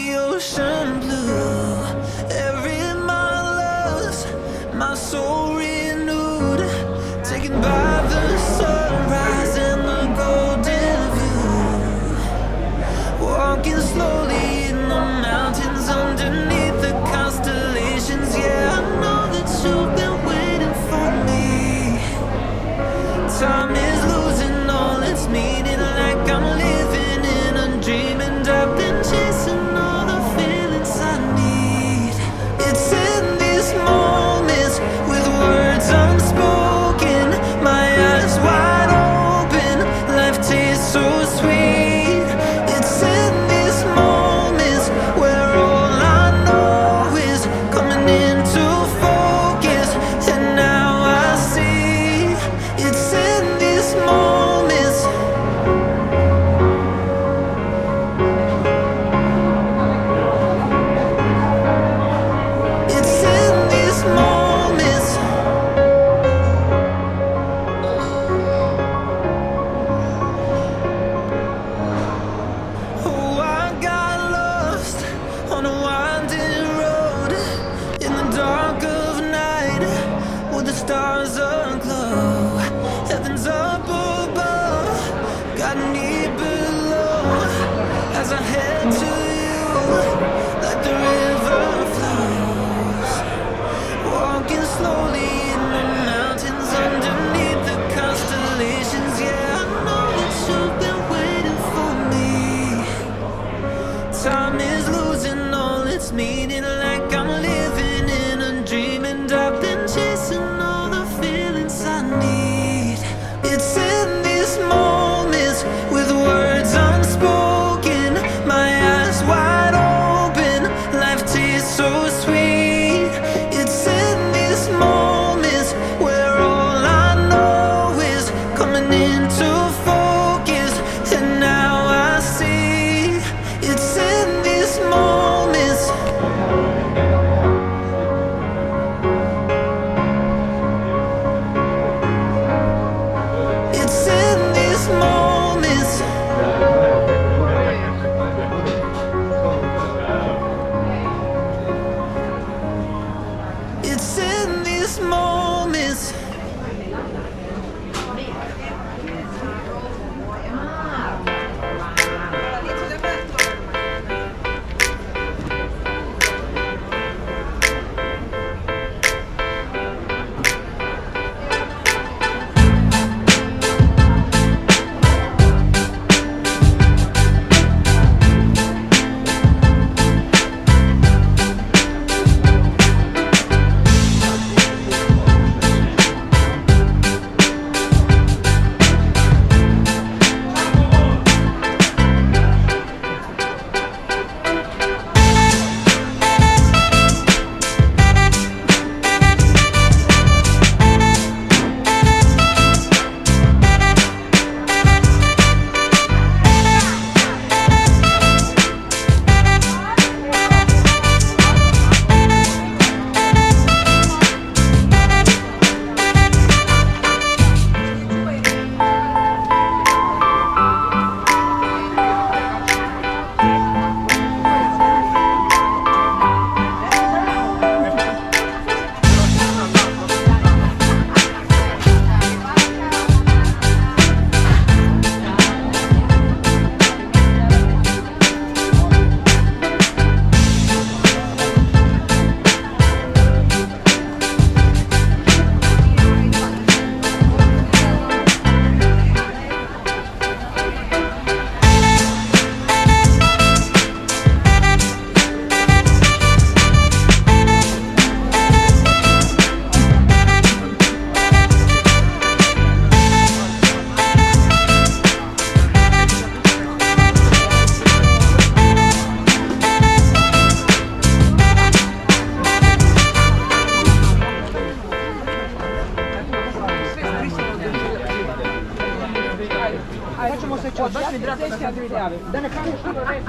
the ocean blue. Every mile lost, my soul renewed, taken by the sunrise and the golden view. Walking slowly in the mountains underneath the constellations. Yeah, I know that you've been waiting for me. Time is losing all its meaning, like I'm living in a dream, and I've been chasing all the feelings I need. It's in these moments with words unspoken, my eyes wide open, life tastes so sweet. It's in these moments where all I know is coming into focus, and now I see. It's in these moments. It's in these moments. Oh, I got lost on a winding road in the dark of night with the stars aglow. Heaven's up above, got me below as I head to you like the river flows. Walking slowly in the mountains underneath the constellations. Yeah, I know that you've been waiting for me. Time is losing all its meaning, like I'm living in a dream, and I've been chasing all the feelings I need. It's in these moments with words unspoken, my eyes wide open, life tastes so sweet. It's in these moments where all I know is coming into focus, and now I see. It's in these moments. It's in these moments. It's in these moments. Facciamo se c'è, baš mi drago da se vidjave. Da ne kažeš što da reći.